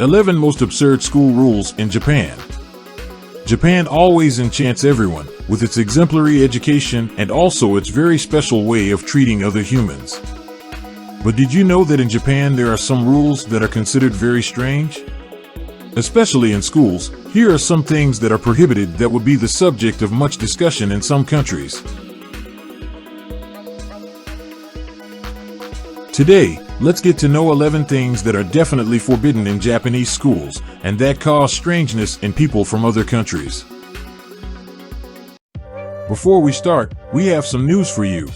11 Most Absurd School Rules in Japan. Japan always enchants everyone with its exemplary education and also its very special way of treating other humans. But did you know that in Japan there are some rules that are considered very strange? Especially in schools, here are some things that are prohibited that would be the subject of much discussion in some countries. Today, let's get to know 11 things that are definitely forbidden in Japanese schools and that cause strangeness in people from other countries. Before we start, we have some news for you.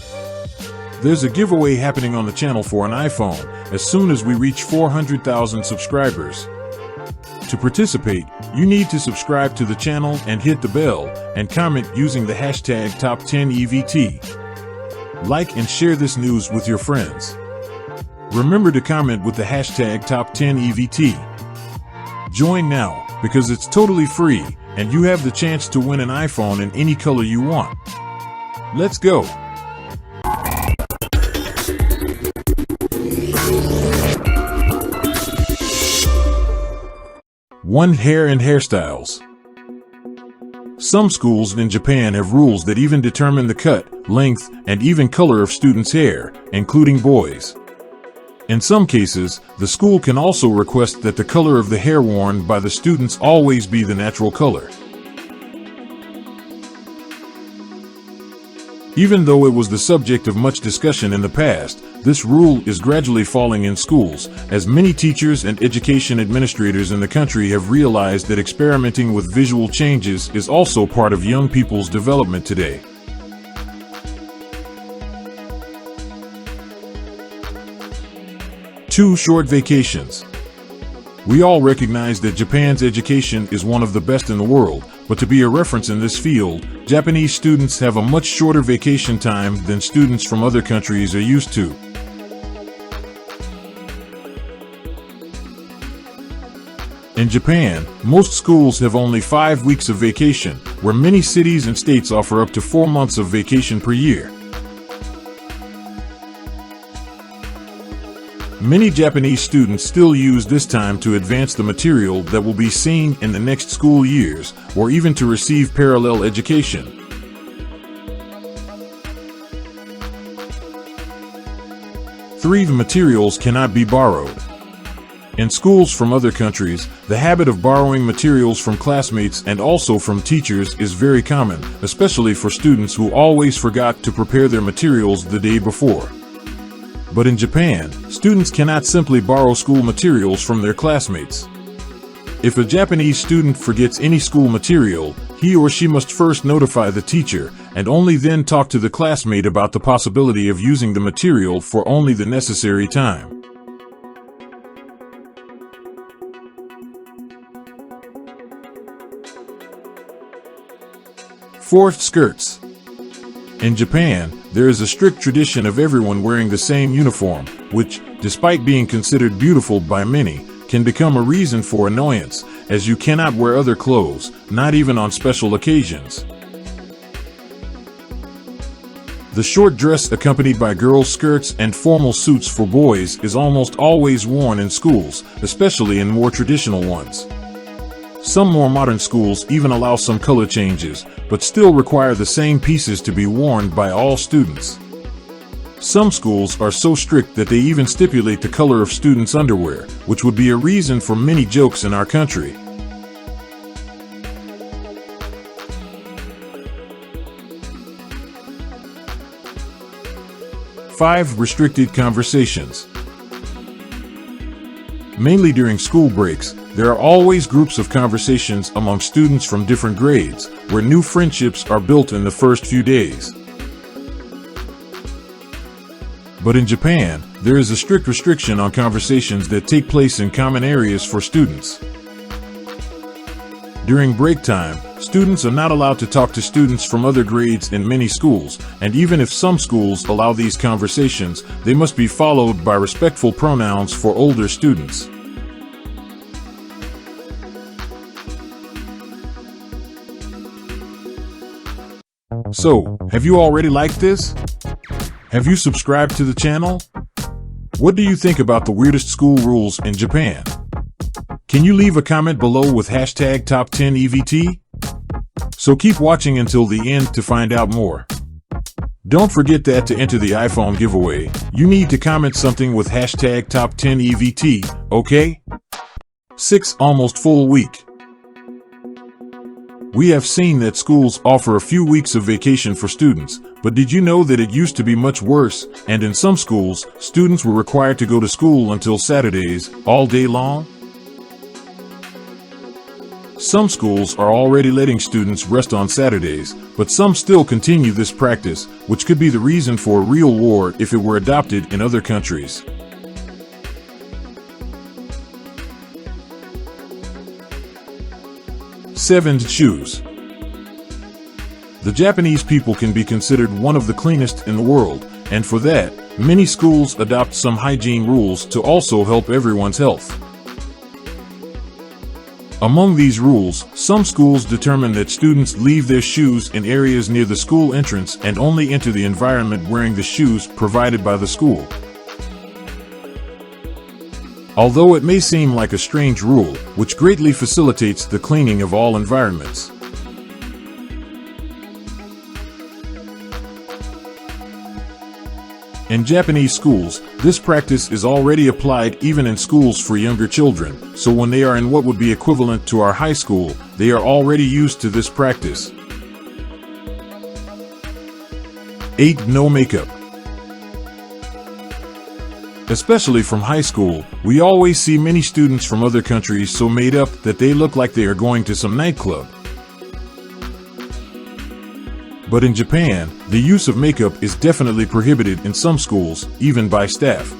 There's a giveaway happening on the channel for an iPhone as soon as we reach 400,000 subscribers. To participate, you need to subscribe to the channel and hit the bell and comment using the hashtag #Top10EVT. Like and share this news with your friends. Remember to comment with the hashtag #Top10EVT. Join now because it's totally free and you have the chance to win an iPhone in any color you want. Let's go! One, hair and hairstyles. Some schools in Japan have rules that even determine the cut, length, and even color of students' hair, including boys. In some cases, the school can also request that the color of the hair worn by the students always be the natural color. Even though it was the subject of much discussion in the past, this rule is gradually falling in schools, as many teachers and education administrators in the country have realized that experimenting with visual changes is also part of young people's development today. 2. Short vacations. We all recognize that Japan's education is one of the best in the world, but to be a reference in this field, Japanese students have a much shorter vacation time than students from other countries are used to. In Japan, most schools have only 5 weeks of vacation, where many cities and states offer up to 4 months of vacation per year. Many Japanese students still use this time to advance the material that will be seen in the next school years, or even to receive parallel education. 3. The materials cannot be borrowed. In schools from other countries, the habit of borrowing materials from classmates and also from teachers is very common, especially for students who always forgot to prepare their materials the day before. But in Japan, students cannot simply borrow school materials from their classmates. If a Japanese student forgets any school material, he or she must first notify the teacher and only then talk to the classmate about the possibility of using the material for only the necessary time. 4. Skirts. In Japan, there is a strict tradition of everyone wearing the same uniform, which, despite being considered beautiful by many, can become a reason for annoyance, as you cannot wear other clothes, not even on special occasions. The short dress accompanied by girls' skirts and formal suits for boys is almost always worn in schools, especially in more traditional ones. Some more modern schools even allow some color changes, but still require the same pieces to be worn by all students. Some schools are so strict that they even stipulate the color of students' underwear, which would be a reason for many jokes in our country. 5. Restricted conversations. Mainly during school breaks, there are always groups of conversations among students from different grades, where new friendships are built in the first few days. But in Japan, there is a strict restriction on conversations that take place in common areas for students. During break time, students are not allowed to talk to students from other grades in many schools, and even if some schools allow these conversations, they must be followed by respectful pronouns for older students. So, have you already liked this? Have you subscribed to the channel? What do you think about the weirdest school rules in Japan? Can you leave a comment below with hashtag top 10 EVT? So keep watching until the end to find out more. Don't forget that to enter the iPhone giveaway, you need to comment something with hashtag top 10 EVT, okay? 6 almost full week. We have seen that schools offer a few weeks of vacation for students, but did you know that it used to be much worse, and in some schools, students were required to go to school until Saturdays, all day long? Some schools are already letting students rest on Saturdays, but some still continue this practice, which could be the reason for a real war if it were adopted in other countries. 𝗬𝗛𝗔𝗡𝗡 shoes. The Japanese people can be considered one of the cleanest in the world, and for that, many schools adopt some hygiene rules to also help everyone's health. Among these rules, some schools determine that students leave their shoes in areas near the school entrance and only enter the environment wearing the shoes provided by the school. Although it may seem like a strange rule, which greatly facilitates the cleaning of all environments. In Japanese schools, this practice is already applied even in schools for younger children, so when they are in what would be equivalent to our high school, they are already used to this practice. 8. No makeup. Especially from high school, we always see many students from other countries so made up that they look like they are going to some nightclub. But in Japan, the use of makeup is definitely prohibited in some schools, even by staff.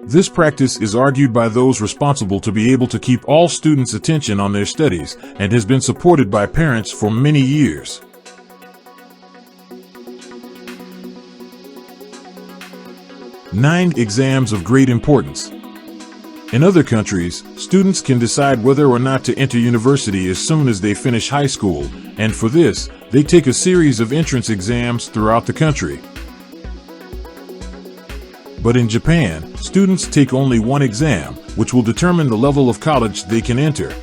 This practice is argued by those responsible to be able to keep all students' attention on their studies, and has been supported by parents for many years. 9. Exams of great importance. In other countries, students can decide whether or not to enter university as soon as they finish high school, and for this, they take a series of entrance exams throughout the country. But in Japan, students take only one exam, which will determine the level of college they can enter.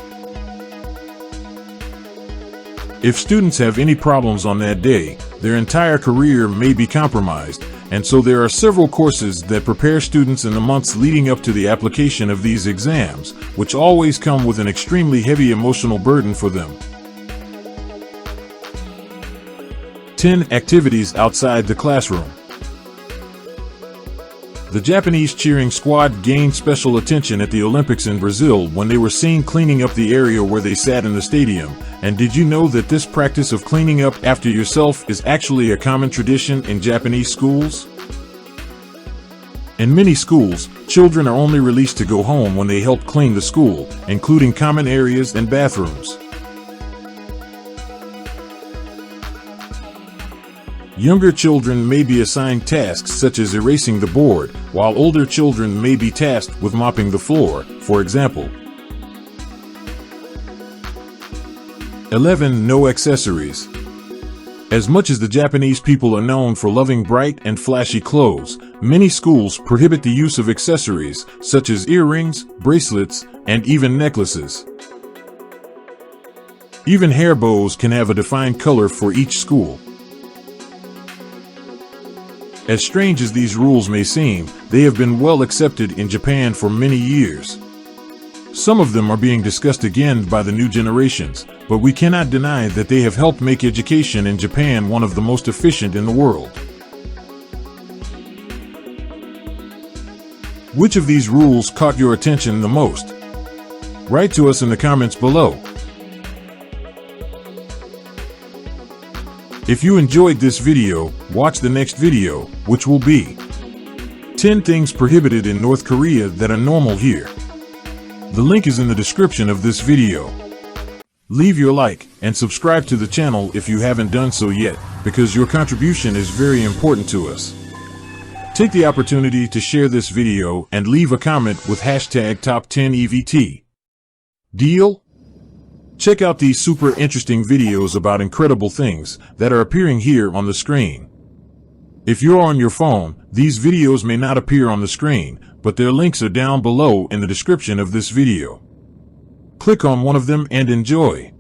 If students have any problems on that day, their entire career may be compromised, and so there are several courses that prepare students in the months leading up to the application of these exams, which always come with an extremely heavy emotional burden for them. 10. Activities outside the classroom. The Japanese cheering squad gained special attention at the Olympics in Brazil when they were seen cleaning up the area where they sat in the stadium. And did you know that this practice of cleaning up after yourself is actually a common tradition in Japanese schools? In many schools, children are only released to go home when they help clean the school, including common areas and bathrooms. Younger children may be assigned tasks such as erasing the board, while older children may be tasked with mopping the floor, for example. 11. No accessories. As much as the Japanese people are known for loving bright and flashy clothes, many schools prohibit the use of accessories, such as earrings, bracelets, and even necklaces. Even hair bows can have a defined color for each school. As strange as these rules may seem, they have been well accepted in Japan for many years. Some of them are being discussed again by the new generations, but we cannot deny that they have helped make education in Japan one of the most efficient in the world. Which of these rules caught your attention the most? Write to us in the comments below. If you enjoyed this video, watch the next video, which will be 10 things prohibited in North Korea that are normal here. The link is in the description of this video. Leave your like and subscribe to the channel if you haven't done so yet, because your contribution is very important to us. Take the opportunity to share this video and leave a comment with hashtag top 10 EVT. Deal? Check out these super interesting videos about incredible things that are appearing here on the screen. If you're on your phone, these videos may not appear on the screen, but their links are down below in the description of this video. Click on one of them and enjoy.